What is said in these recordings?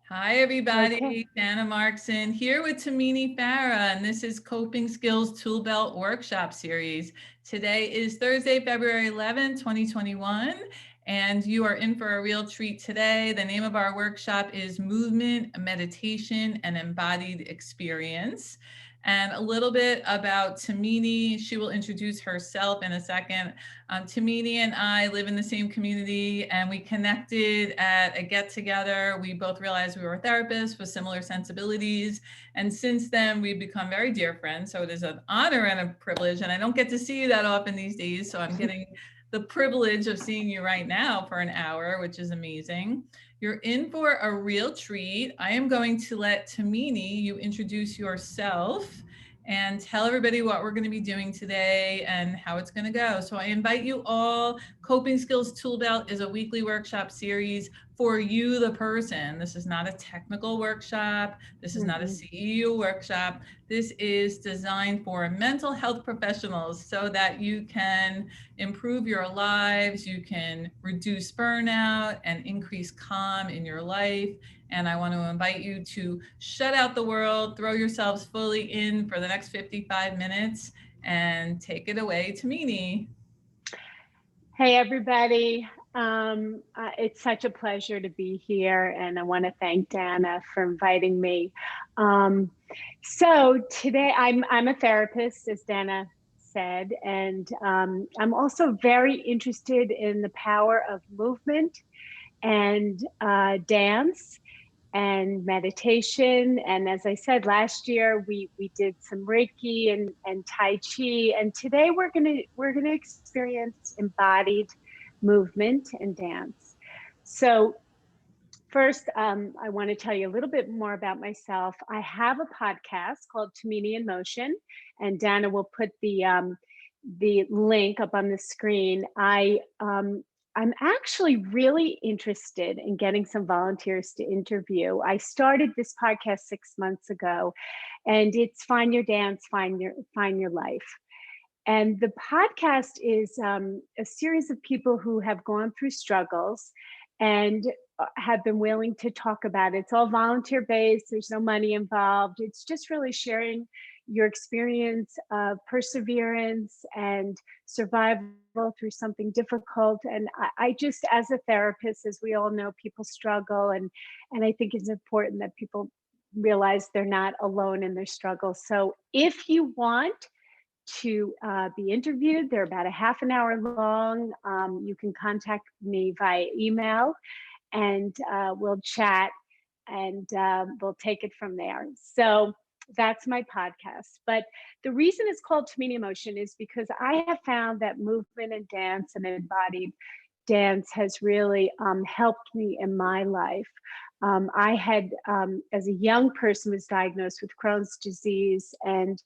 Hi, Okay. everybody. Anna Markson here with Tamini Farah, and this is Coping Skills Tool Belt Workshop Series. Today is Thursday, February 11th, 2021, and you are in for a real treat today. The name of our workshop is Movement, Meditation, and Embodied Experience. And a little bit about Tamini. She will introduce herself in a second. Tamini and I live in the same community, and we connected at a get together. We both realized we were therapists with similar sensibilities. And since then, we've become very dear friends. So it is an honor and a privilege. And I don't get to see you that often these days. So I'm getting the privilege of seeing you right now for an hour, which is amazing. You're in for a real treat. I am going to let Tamini, you introduce yourself and tell everybody what we're going to be doing today and how it's going to go. So I invite you all. Coping Skills Tool Belt is a weekly workshop series for you, the person. This is not a technical workshop. This is not a Mhm. CEO workshop. This is designed for mental health professionals so that you can improve your lives, you can reduce burnout and increase calm in your life. And I want to invite you to shut out the world, throw yourselves fully in for the next 55 minutes, and take it away to Meanie. Hey, everybody. It's such a pleasure to be here, and I want to thank Dana for inviting me. Um, so today, I'm a therapist, as Dana said, and I'm also very interested in the power of movement and dance and meditation. And as I said, last year we did some Reiki and Tai Chi. And today we're gonna experience embodied movement and dance. So first, I want to tell you a little bit more about myself. I have a podcast called Tamini in Motion, and Dana will put the link up on the screen. I'm actually really interested in getting some volunteers to interview. I started this podcast 6 months ago, and it's Find Your Dance, Find Your Life. And the podcast is a series of people who have gone through struggles and have been willing to talk about it. It's all volunteer based, there's no money involved. It's just really sharing your experience of perseverance and survival through something difficult. And I just, as a therapist, as we all know, people struggle. And I think it's important that people realize they're not alone in their struggle. So if you want to be interviewed. They're about a half an hour long. You can contact me via email and we'll chat and we'll take it from there. So that's my podcast. But the reason it's called Tamini Motion is because I have found that movement and dance and embodied dance has really helped me in my life. I had, as a young person, was diagnosed with Crohn's disease, and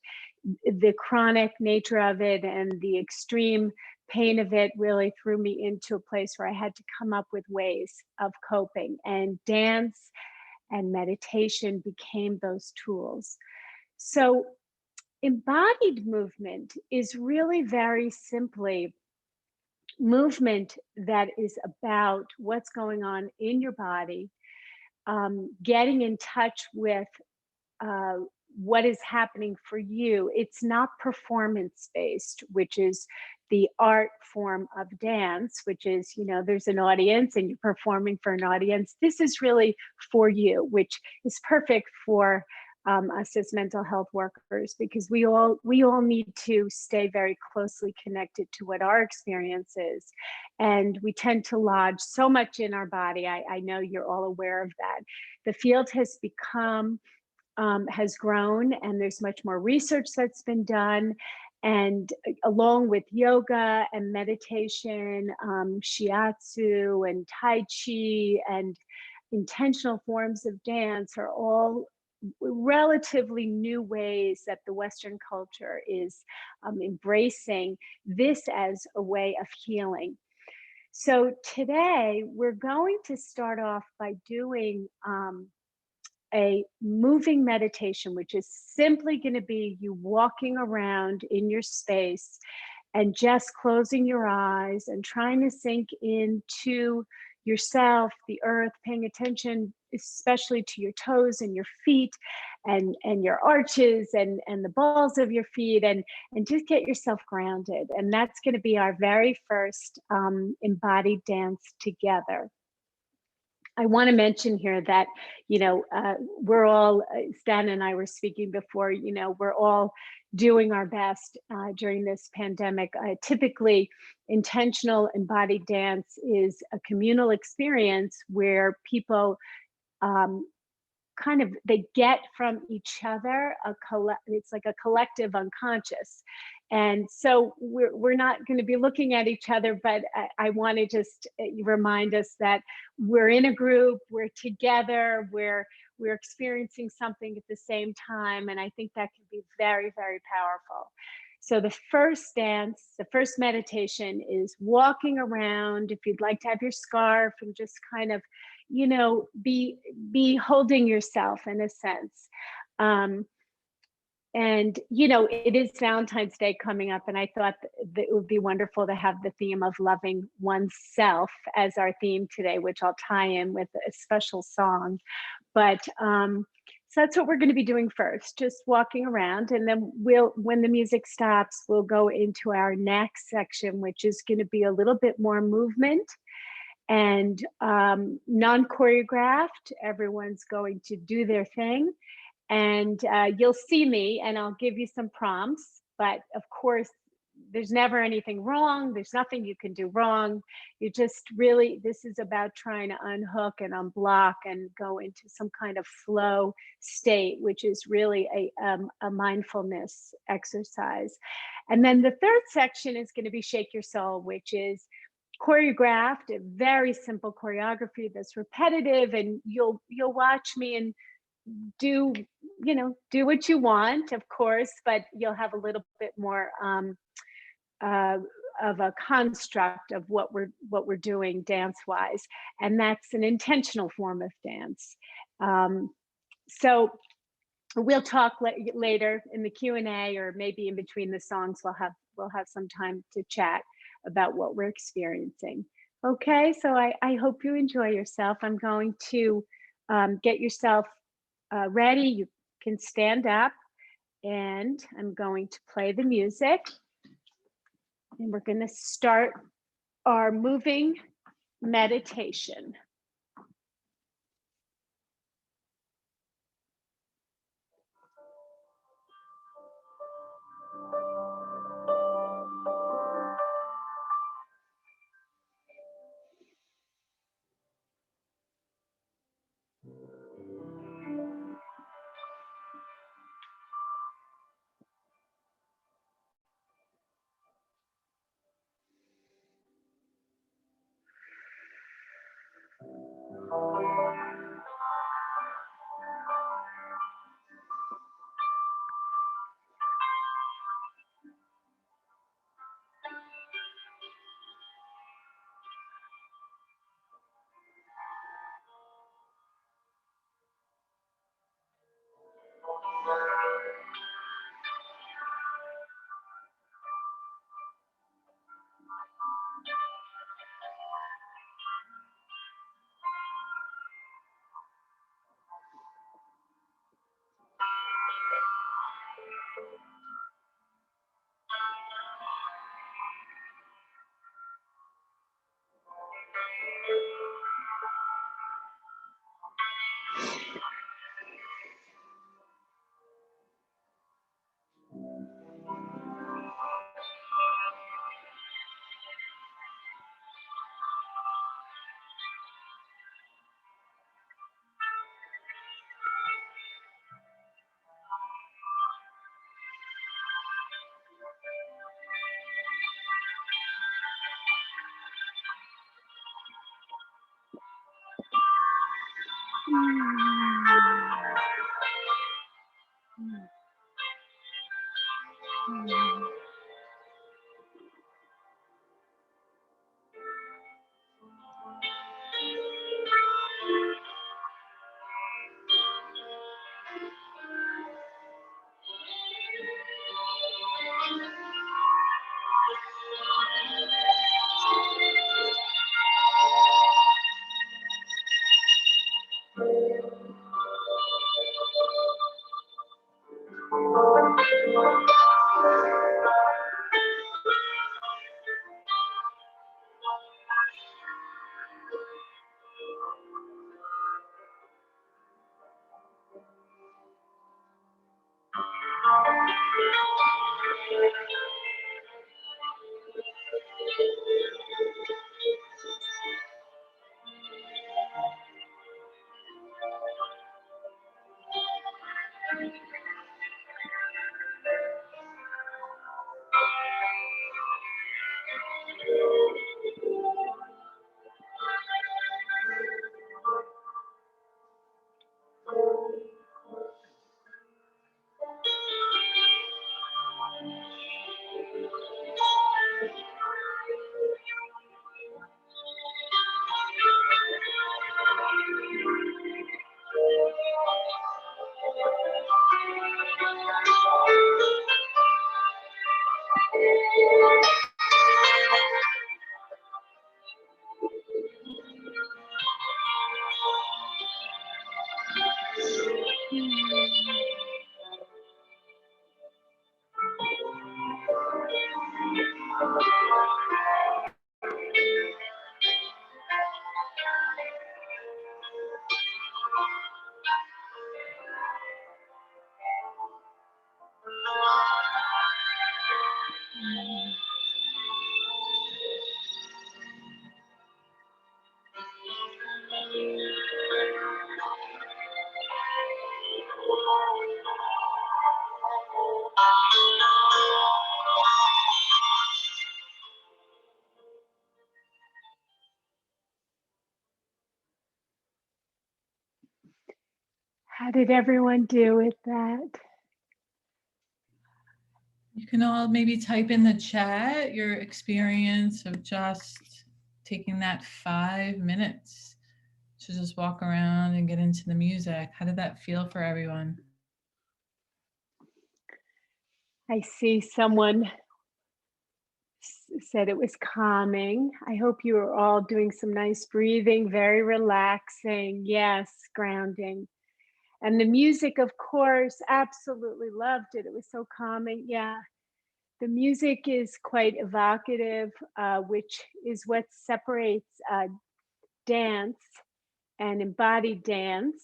the chronic nature of it and the extreme pain of it really threw me into a place where I had to come up with ways of coping. And dance and meditation became those tools. So, embodied movement is really very simply movement that is about what's going on in your body, getting in touch with uh, what is happening for you. It's not performance based, which is the art form of dance, which is, there's an audience and you're performing for an audience. This is really for you, which is perfect for us as mental health workers, because we all need to stay very closely connected to what our experience is, and we tend to lodge so much in our body. I know you're all aware of that. The field has grown, and there's much more research that's been done. And along with yoga and meditation, shiatsu and tai chi and intentional forms of dance are all relatively new ways that the Western culture is embracing this as a way of healing. So today we're going to start off by doing a moving meditation, which is simply going to be you walking around in your space and just closing your eyes and trying to sink into yourself, the earth, paying attention especially to your toes and your feet and your arches and the balls of your feet, and just get yourself grounded. And that's going to be our very first embodied dance together. I want to mention here that, we're all, Stan and I were speaking before, we're all doing our best during this pandemic. Typically, intentional embodied dance is a communal experience where people they get from each other it's like a collective unconscious. And so we're not going to be looking at each other, but I want to just remind us that we're in a group, we're together, we're experiencing something at the same time, and I think that can be very, very powerful. So the first dance, the first meditation is walking around. If you'd like to have your scarf and just kind of, be holding yourself in a sense. And it is Valentine's Day coming up, and I thought that it would be wonderful to have the theme of loving oneself as our theme today, which I'll tie in with a special song. But so that's what we're going to be doing first, just walking around, and then when the music stops, we'll go into our next section, which is going to be a little bit more movement and non-choreographed. Everyone's going to do their thing, and you'll see me and I'll give you some prompts, but of course there's never anything wrong. There's nothing you can do wrong. You just really, this is about trying to unhook and unblock and go into some kind of flow state, which is really a mindfulness exercise. And then the third section is going to be Shake Your Soul, which is choreographed, a very simple choreography that's repetitive, and you'll watch me and do what you want, of course, but you'll have a little bit more of a construct of what we're doing dance wise, and that's an intentional form of dance. So we'll talk later in the Q&A, or maybe in between the songs. We'll have some time to chat about what we're experiencing. Okay, so I hope you enjoy yourself. I'm going to get yourself ready. You can stand up, and I'm going to play the music, and we're going to start our moving meditation. How did everyone do with that? You can all maybe type in the chat your experience of just taking that 5 minutes to just walk around and get into the music. How did that feel for everyone? I see someone said it was calming. I hope you are all doing some nice breathing, very relaxing. Yes, grounding. And the music, of course, absolutely loved it. It was so calming. Yeah. The music is quite evocative, which is what separates dance and embodied dance.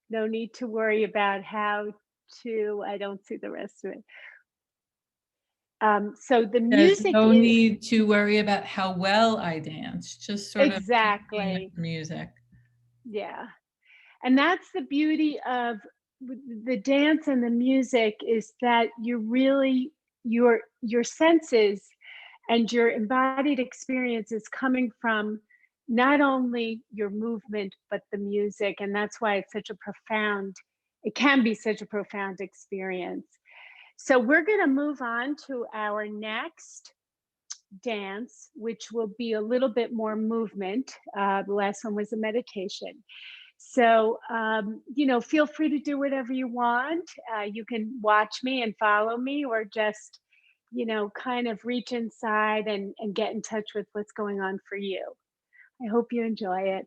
No need to worry about how to, I don't see the rest of it. So the There's music no is need to worry about how well I dance, just sort of being with exactly, the music. yeah. And that's the beauty of the dance and the music is that you really, your senses and your embodied experience is coming from not only your movement, but the music. And that's why it's such a profound, it can be such a profound experience. So we're going to move on to our next dance, which will be a little bit more movement. The last one was a meditation. So, feel free to do whatever you want. You can watch me and follow me, or just, kind of reach inside and get in touch with what's going on for you. I hope you enjoy it.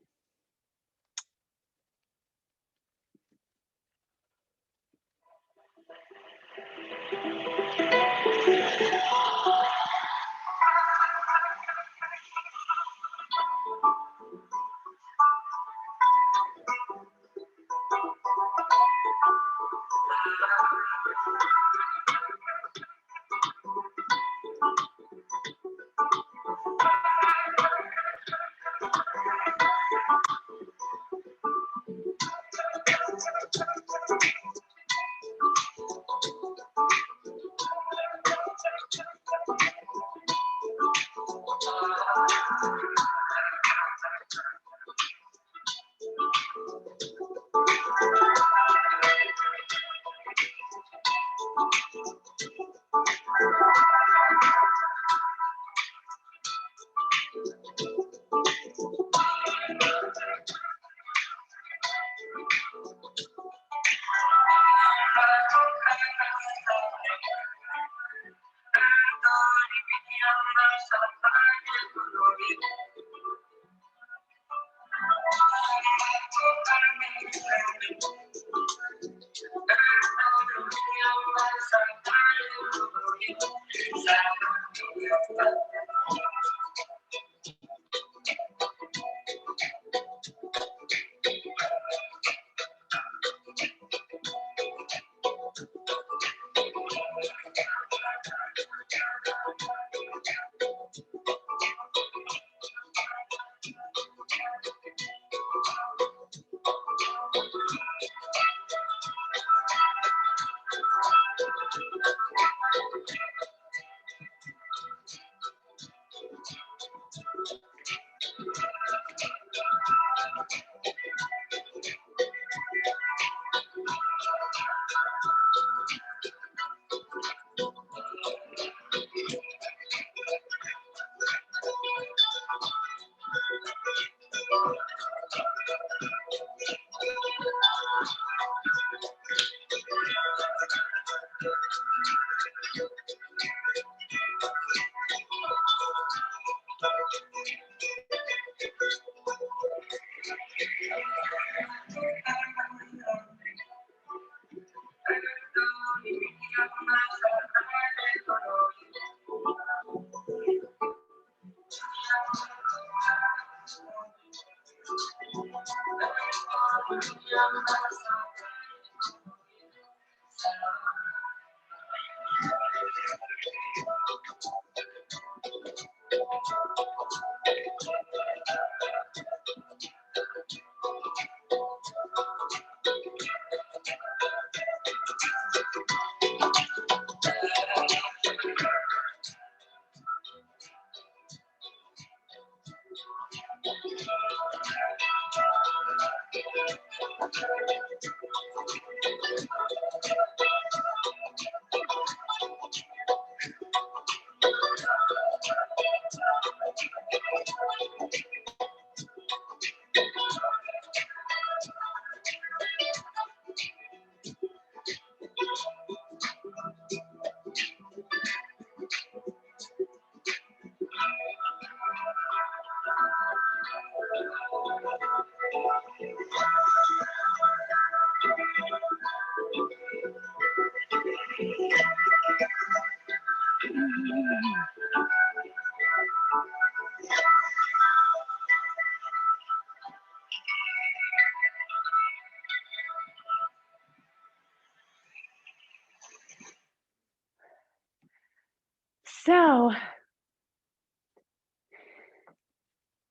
So,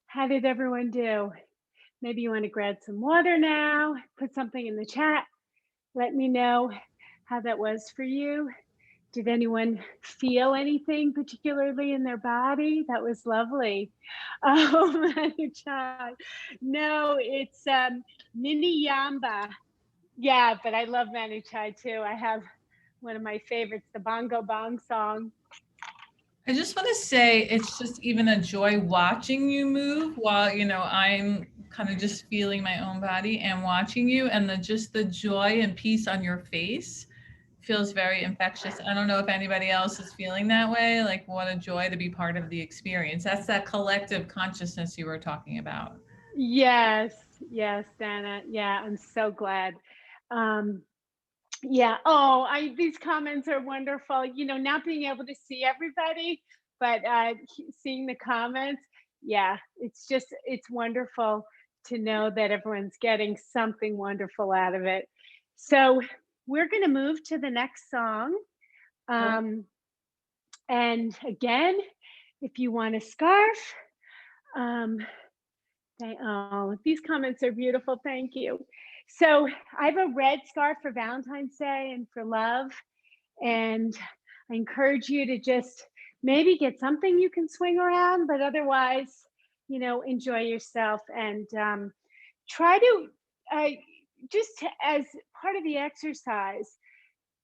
how did everyone do? Maybe you want to grab some water now, put something in the chat. Let me know how that was for you. Did anyone feel anything particularly in their body? That was lovely. Chad. No, it's Mini Yamba. Yeah, but I love Manu Chai too. I have one of my favorites, the Bongo Bong song. I just want to say it's just even a joy watching you move while, I'm kind of just feeling my own body and watching you, and just the joy and peace on your face feels very infectious. I don't know if anybody else is feeling that way. Like, what a joy to be part of the experience. That's that collective consciousness you were talking about. Yes, Dana. Yeah, I'm so glad. Yeah. Oh, these comments are wonderful. Not being able to see everybody, but seeing the comments. Yeah, it's wonderful to know that everyone's getting something wonderful out of it. So we're going to move to the next song. And again, if you want a scarf, these comments are beautiful. Thank you. So I have a red scarf for Valentine's Day and for love. And I encourage you to just maybe get something you can swing around, but otherwise, enjoy yourself and try to, as part of the exercise,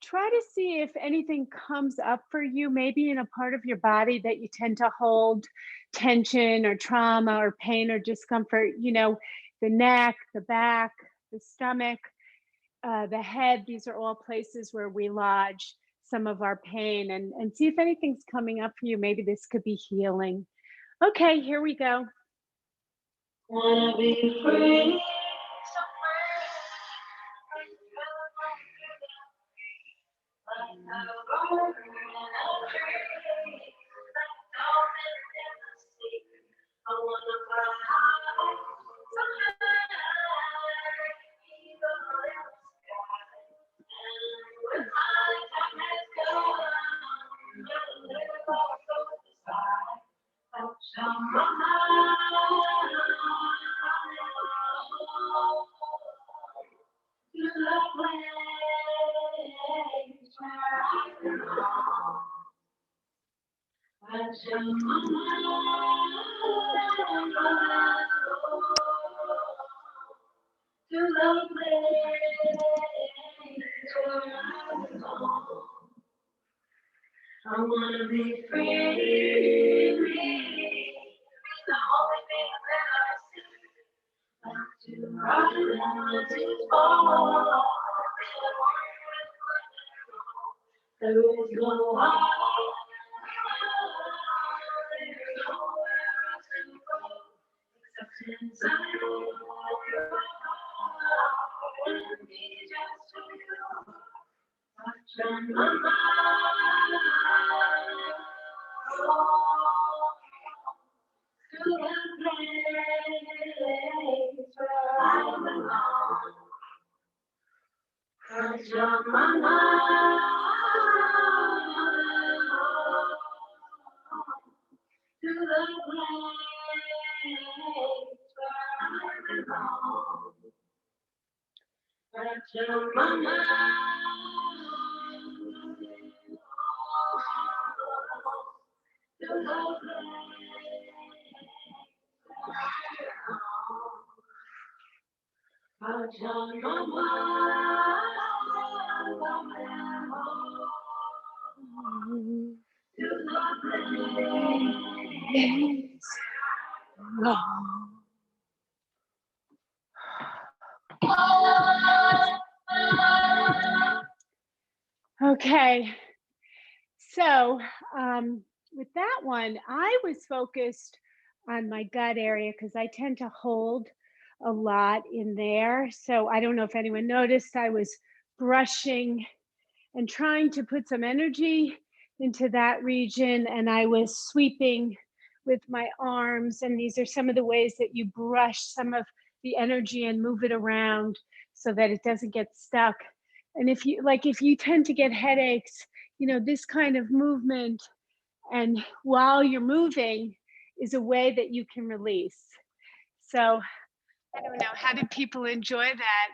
try to see if anything comes up for you, maybe in a part of your body that you tend to hold tension or trauma or pain or discomfort, the neck, the back, the stomach, the head. These are all places where we lodge some of our pain, and see if anything's coming up for you. Maybe this could be healing. Okay, here we go. Wanna be free. I wanna be free, the only thing that I see. Back to run, to fall. There is no one. There's nowhere to go except inside your heart. And be just who you are. Touch on my mind. To the place where I belong. Touch on my mind. To the place where I belong. Touch on my mind. To the place. Touch on my mind, to the place. Okay, so with that one, I was focused on my gut area because I tend to hold a lot in there. So I don't know if anyone noticed, I was brushing and trying to put some energy into that region, and I was sweeping with my arms. And these are some of the ways that you brush some of the energy and move it around so that it doesn't get stuck. And if you tend to get headaches, this kind of movement and while you're moving is a way that you can release. So I don't know, how did people enjoy that?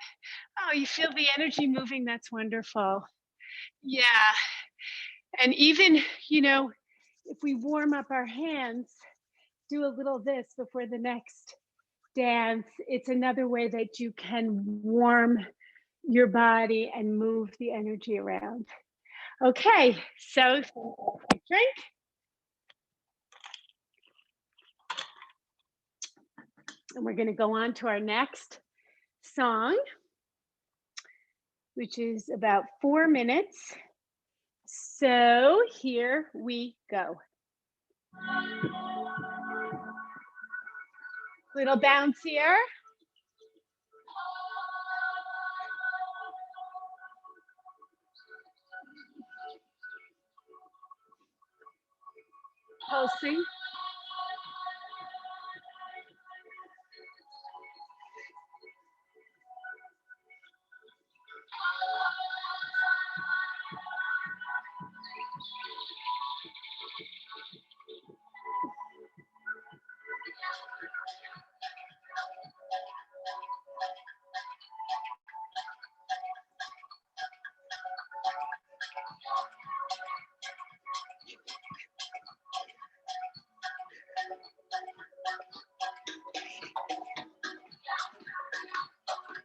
Oh, you feel the energy moving? That's wonderful. Yeah. And even, if we warm up our hands, do a little this before the next dance, it's another way that you can warm your body and move the energy around. Okay, so drink. And we're going to go on to our next song, which is about 4 minutes. So here we go. Little bouncier. Pulsing.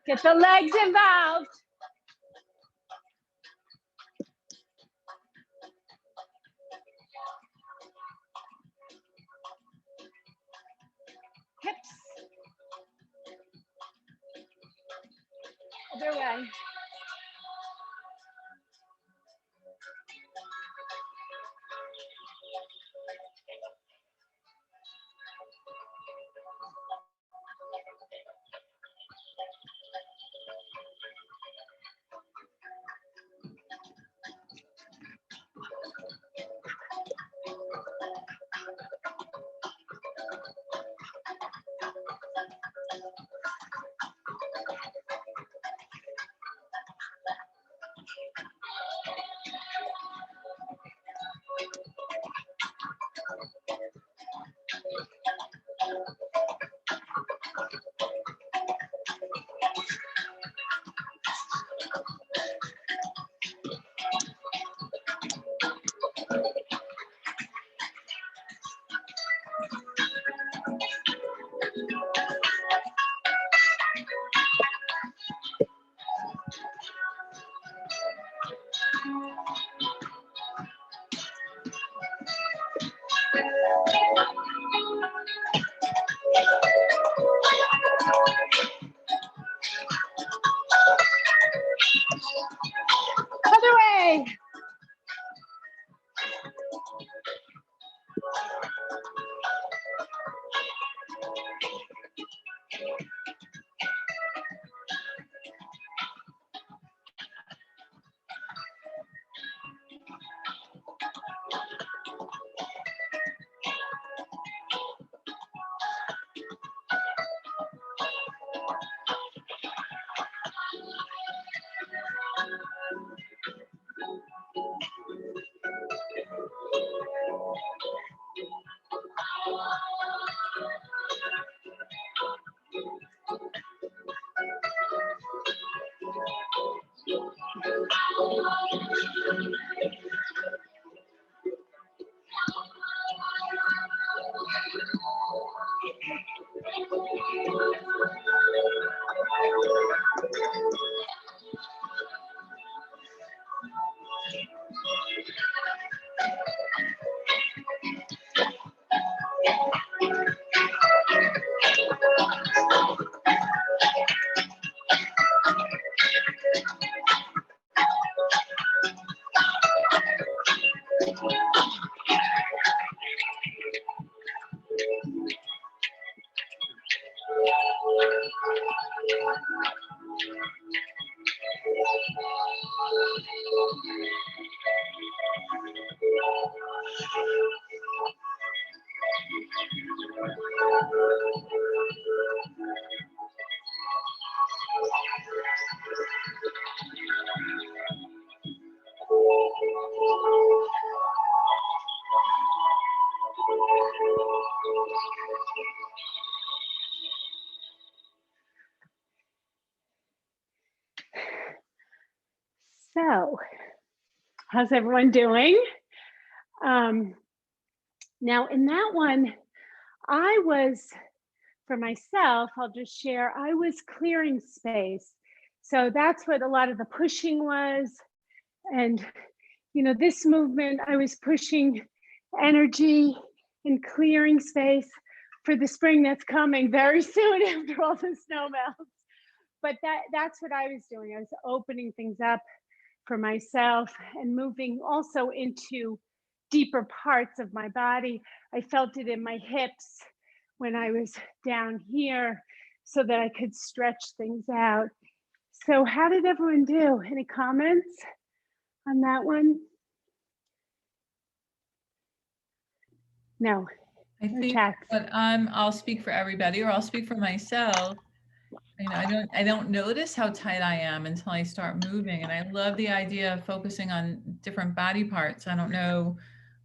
Get the legs involved. Hips. Other way. So, how's everyone doing? Now in that one, I was, for myself, I'll just share, I was clearing space. So that's what a lot of the pushing was. And, you know, this movement, I was pushing energy and clearing space for the spring that's coming very soon after all the snow melts. But that's what I was doing. I was opening things up for myself and moving also into deeper parts of my body. I felt it in my hips when I was down here so that I could stretch things out. So how did everyone do? Any comments on that one? No. I No think chats. that I'll speak for everybody, or I'll speak for myself. You know, I don't notice how tight I am until I start moving. And I love the idea of focusing on different body parts. I don't know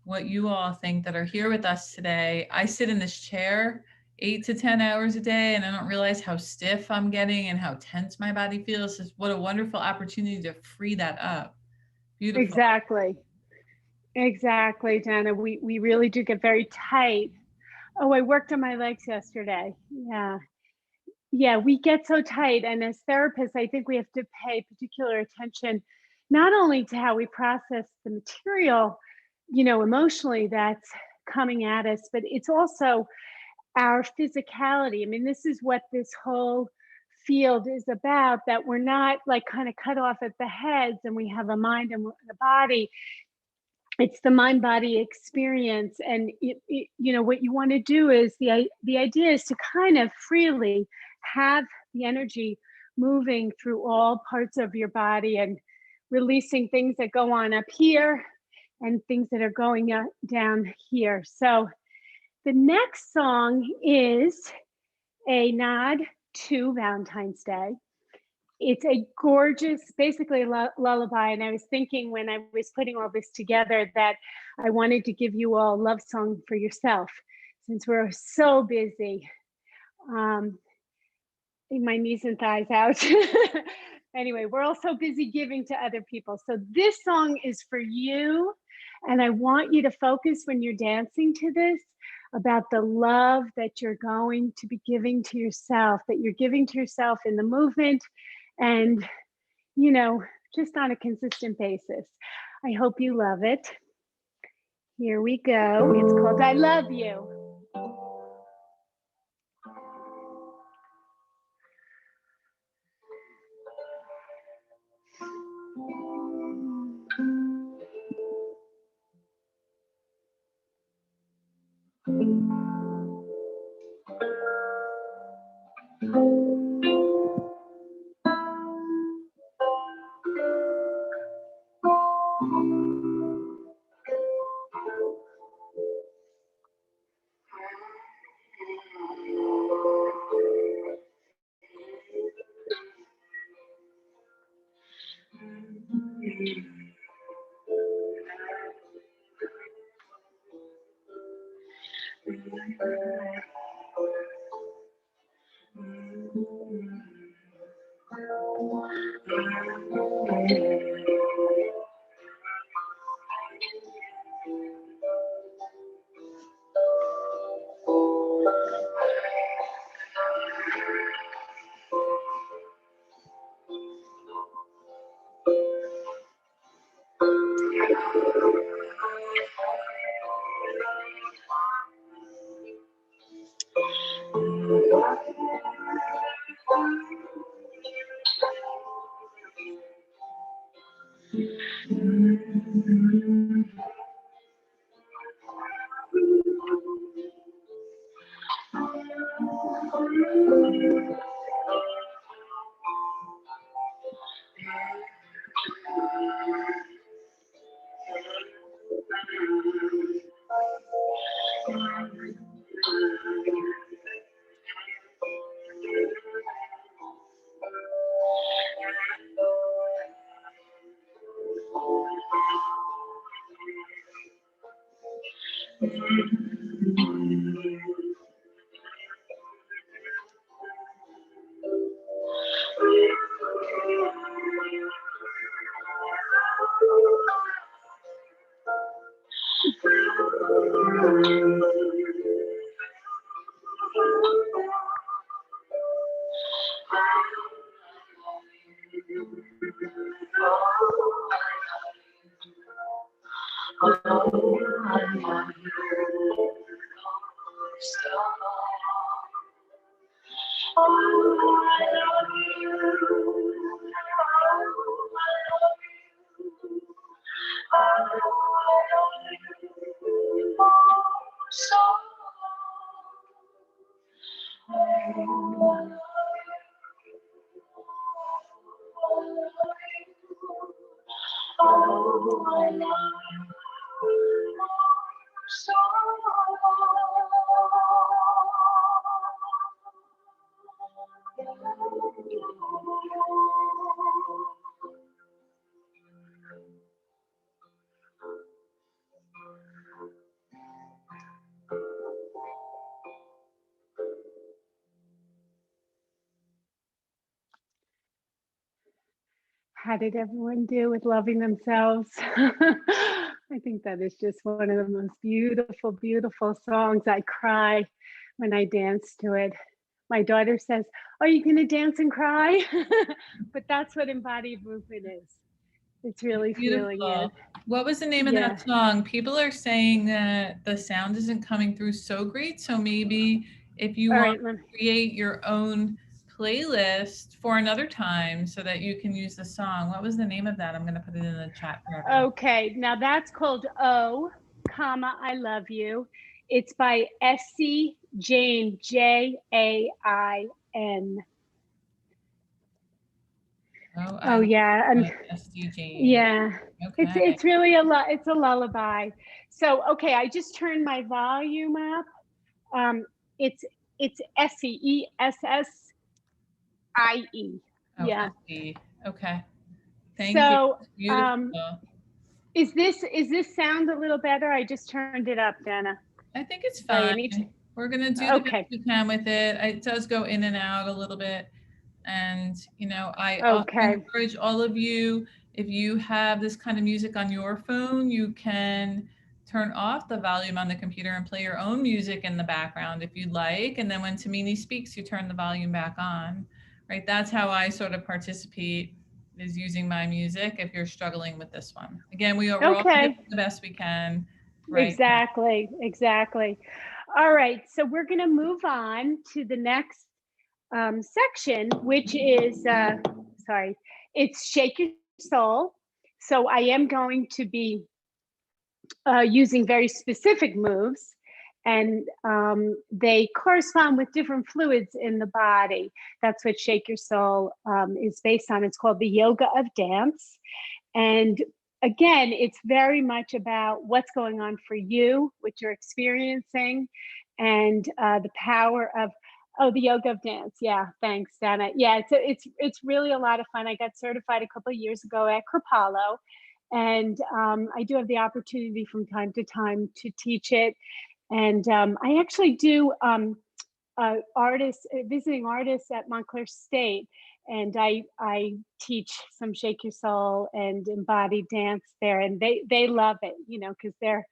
what you all think that are here with us today. I sit in this chair 8 to 10 hours a day, and I don't realize how stiff I'm getting and how tense my body feels. It's what a wonderful opportunity to free that up. Beautiful. Exactly, Dana. We really do get very tight. Oh, I worked on my legs yesterday. Yeah, we get so tight. And as therapists, I think we have to pay particular attention, not only to how we process the material, you know, emotionally that's coming at us, but it's also our physicality. I mean, this is what this whole field is about, that we're not like kind of cut off at the heads and we have a mind and a body. It's the mind body experience. And you know, what you want to do is the idea is to kind of freely have the energy moving through all parts of your body and releasing things that go on up here and things that are going down here. So the next song is a nod to Valentine's Day. It's a gorgeous, basically lullaby. And I was thinking when I was putting all this together that I wanted to give you all a love song for yourself, since we're so busy. My knees and thighs out. Anyway, we're all so busy giving to other people. So this song is for you. And I want you to focus when you're dancing to this about the love that you're going to be giving to yourself, that you're giving to yourself in the movement and, you know, just on a consistent basis. I hope you love it. Here we go. It's called I Love You. How did everyone do with loving themselves? I think that is just one of the most beautiful, beautiful songs. I cry when I dance to it. My daughter says, "Are you going to dance and cry?" But that's what embodied movement is. It's really feeling it. Beautiful. What was the name of Yeah. that song? People are saying that the sound isn't coming through so great. So maybe if you All want right. to create your own playlist for another time so that you can use the song. What was the name of that? I'm going to put it in the chat for everyone. Okay. Now that's called O, comma, I Love You. It's by S.C. Jain, Jain. Oh yeah, and SDG. yeah, Okay. it's really it's a lullaby. So okay, I just turned my volume up. It's SEESSIE. Oh, Yeah. SD. Okay. Thank you. So Beautiful. is this sound a little better? I just turned it up, Dana. I think it's By fine. any We're going to do the best Okay. we can with it. It does go in and out a little bit. And, I also Okay. encourage all of you, if you have this kind of music on your phone, you can turn off the volume on the computer and play your own music in the background if you'd like. And then when Tamini speaks, you turn the volume back on, right? That's how I sort of participate, is using my music if you're struggling with this one. Again, we're all doing the best we can right now. Exactly. All right. So we're going to move on to the next section, which is, it's Shake Your Soul. So I am going to be using very specific moves, and they correspond with different fluids in the body. That's what Shake Your Soul is based on. It's called the yoga of dance. And again, it's very much about what's going on for you, what you're experiencing, and the power of the yoga of dance. Yeah, thanks, Dana. Yeah, it's really a lot of fun. I got certified a couple of years ago at Kripalu, and I do have the opportunity from time to time to teach it. And I actually do visiting artists at Montclair State, and I teach some Shake Your Soul and embodied dance there, and they love it, because they're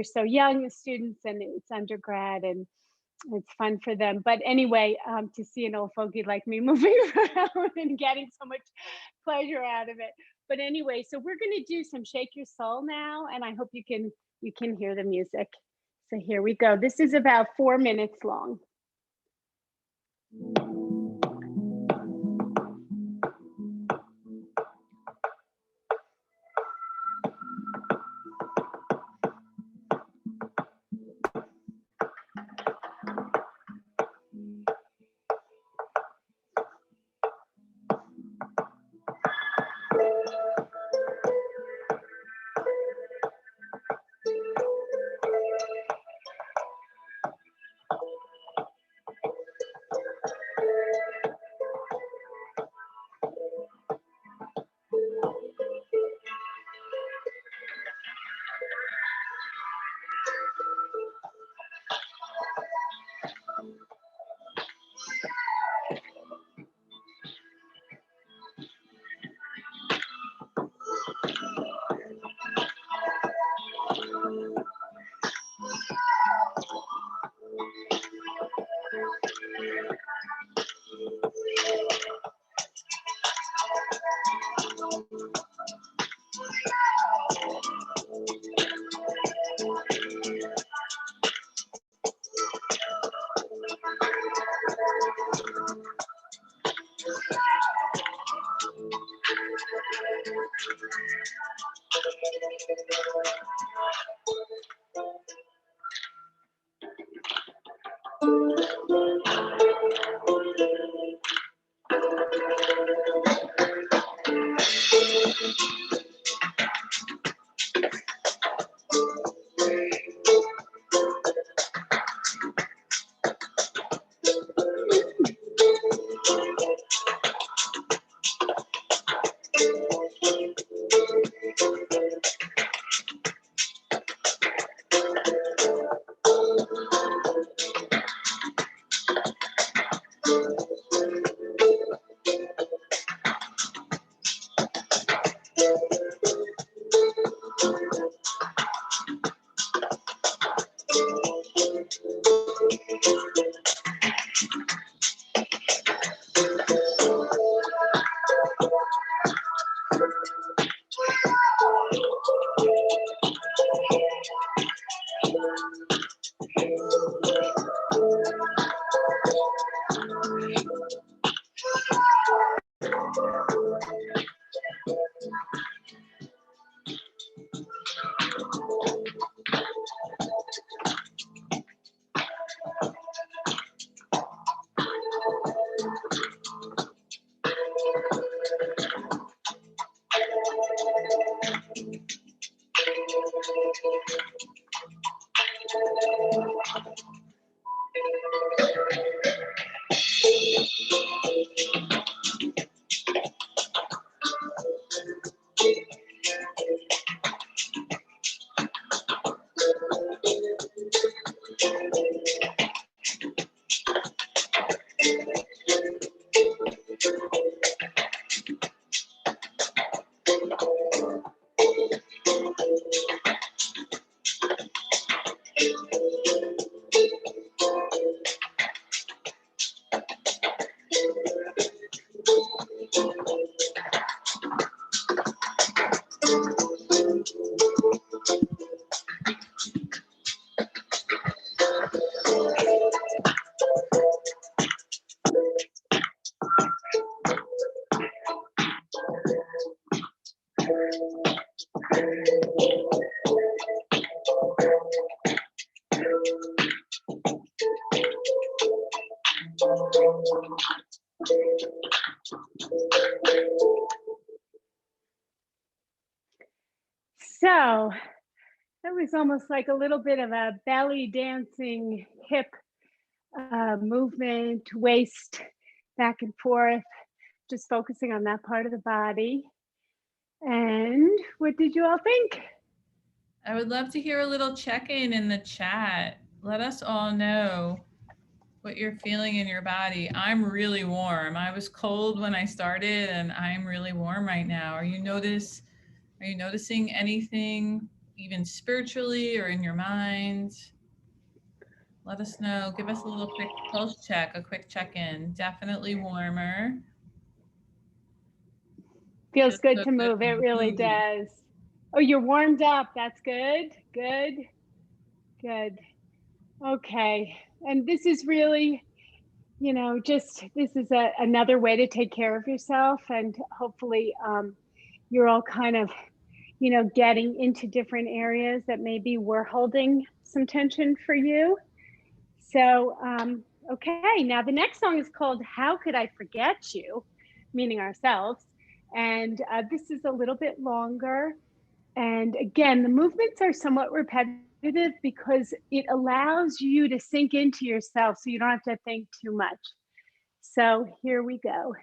so young, the students, and it's undergrad, and it's fun for them. But anyway, to see an old fogey like me moving around and getting so much pleasure out of it. But anyway, so we're going to do some Shake Your Soul now, and I hope you can hear the music. So here we go. This is about 4 minutes long. So that was almost like a little bit of a belly dancing hip movement, waist back and forth, just focusing on that part of the body. And what did you all think? I would love to hear a little check-in in the chat. Let us all know what you're feeling in your body. I'm really warm. I was cold when I started and I'm really warm right now. Are you noticing anything even spiritually or in your mind? Let us know. Give us a little quick pulse check, a quick check-in. Definitely warmer. Feels good so to move. It really does. Oh, you're warmed up. That's good. Good. Good. Okay. And this is really, this is another way to take care of yourself. And hopefully you're all kind of, getting into different areas that maybe were holding some tension for you. So, okay. Now the next song is called How Could I Forget You? Meaning ourselves. And this is a little bit longer. And again, the movements are somewhat repetitive because it allows you to sink into yourself so you don't have to think too much. So here we go.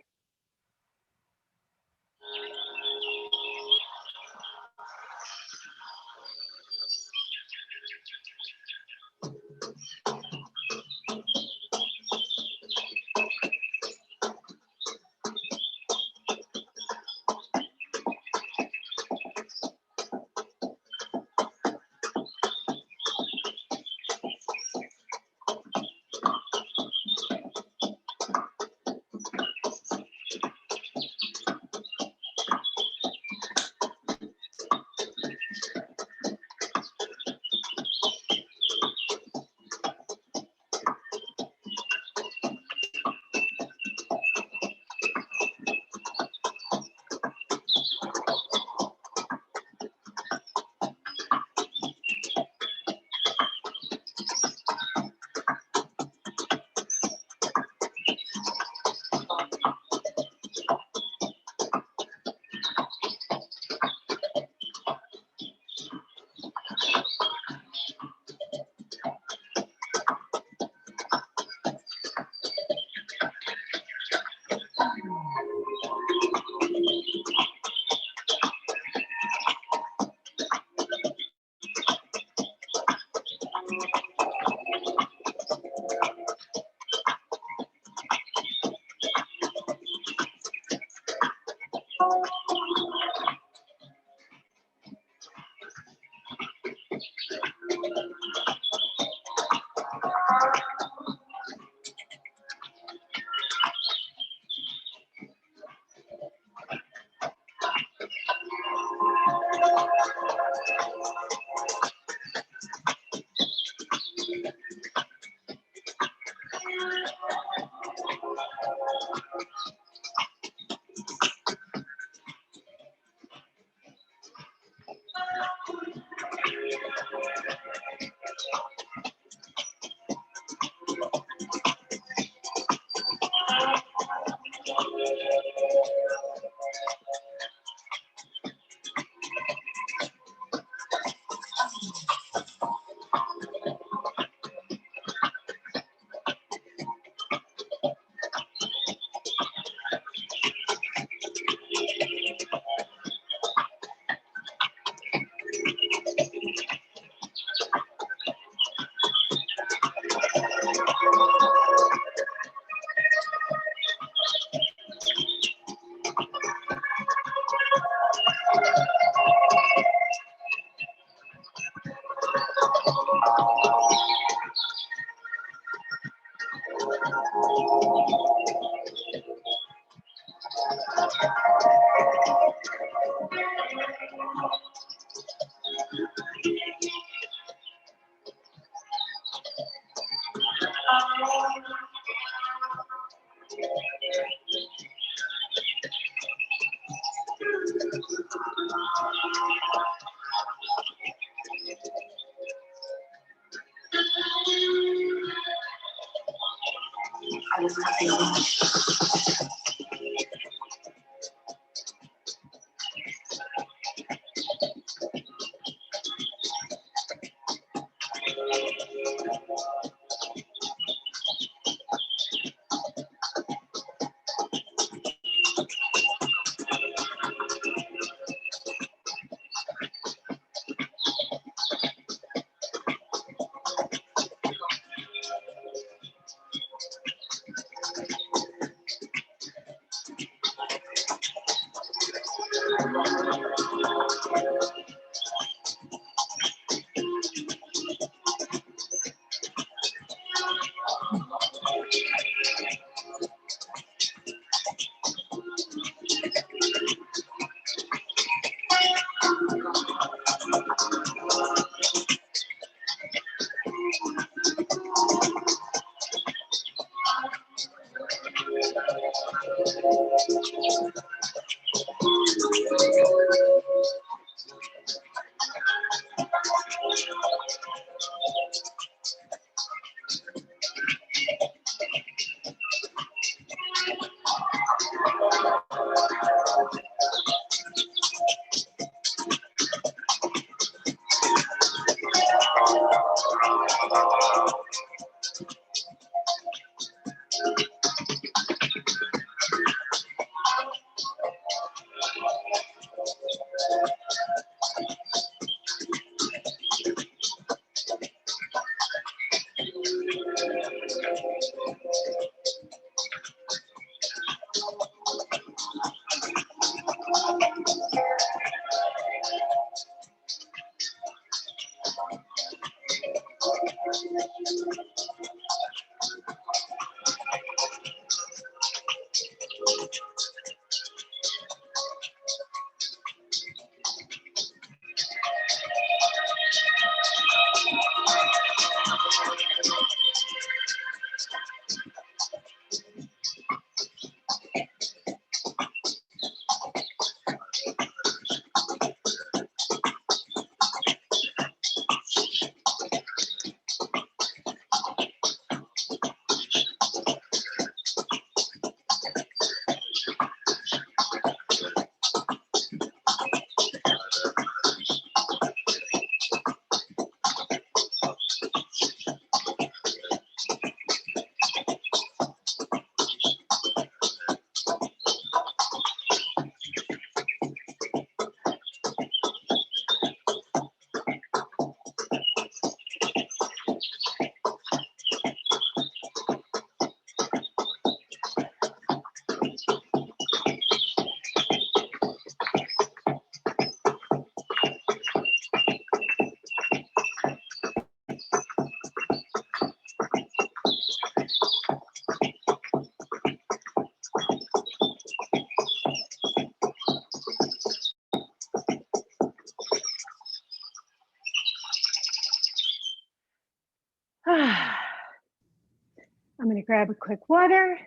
grab a quick water.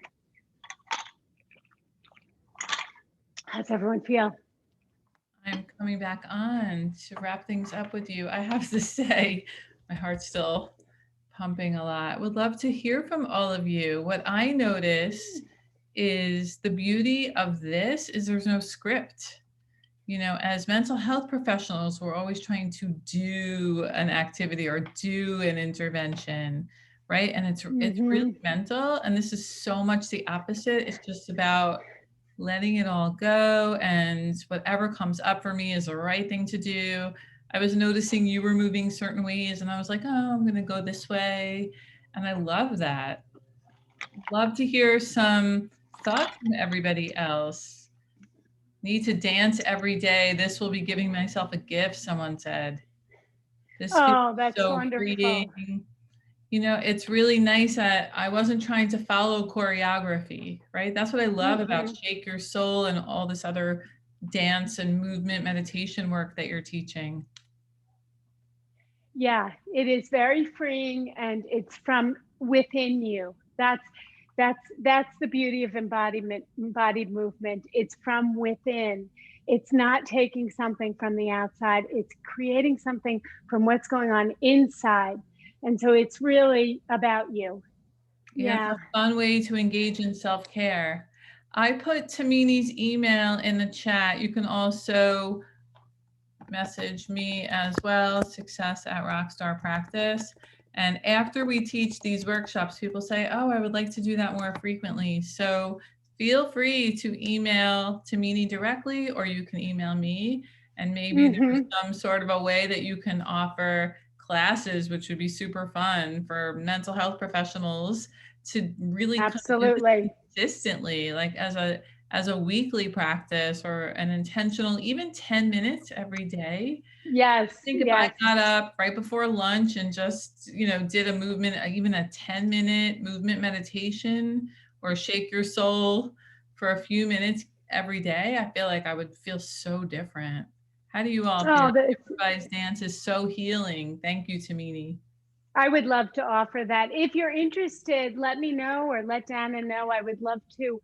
How's everyone feel? I'm coming back on to wrap things up with you. I have to say, my heart's still pumping a lot. Would love to hear from all of you. What I notice is the beauty of this is there's no script. You know, as mental health professionals, we're always trying to do an activity or do an intervention, right? And it's really mental, and this is so much the opposite. It's just about letting it all go, and whatever comes up for me is the right thing to do. I was noticing you were moving certain ways, and I was like, oh, I'm going to go this way. And I love that. Love to hear some thoughts from everybody else. Need to dance every day. This will be giving myself a gift, someone said. This feels that's so wonderful. freeing. You know, it's really nice that I wasn't trying to follow choreography, right? That's what I love about Shake Your Soul and all this other dance and movement meditation work that you're teaching. Yeah, it is very freeing, and it's from within you. That's the beauty of embodied movement. It's from within. It's not taking something from the outside. It's creating something from what's going on inside. And so it's really about you. Yeah, it's a fun way to engage in self-care. I put Tamini's email in the chat. You can also message me as well, success@rockstarpractice. And after we teach these workshops, people say, oh, I would like to do that more frequently. So feel free to email Tamini directly, or you can email me. And maybe there's some sort of a way that you can offer classes, which would be super fun for mental health professionals to really absolutely consistently, like as a weekly practice or an intentional, even 10 minutes every day. Yes. I think if I got up right before lunch and just, you know, did a movement, even a 10-minute movement meditation or Shake Your Soul for a few minutes every day, I feel like I would feel so different. How do you all feel? Improvised dance is so healing. Thank you, Tamini. I would love to offer that. If you're interested, let me know, or let Dana know. I would love to.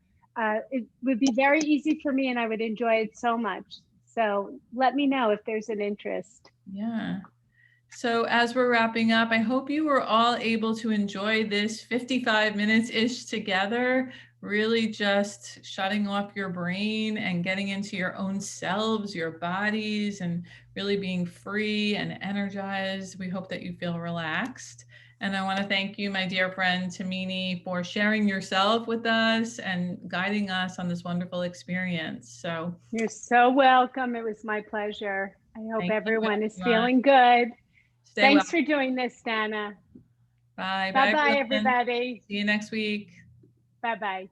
It would be very easy for me, and I would enjoy it so much. So let me know if there's an interest. Yeah. So as we're wrapping up, I hope you were all able to enjoy this 55 minutes-ish together, really just shutting off your brain and getting into your own selves, your bodies, and really being free and energized. We hope that you feel relaxed. And I want to thank you, my dear friend Tamini, for sharing yourself with us and guiding us on this wonderful experience. So you're so welcome. It was my pleasure. I hope everyone is feeling good. Thanks for doing this, Dana. Bye. Bye-bye, everybody. See you next week. Bye-bye.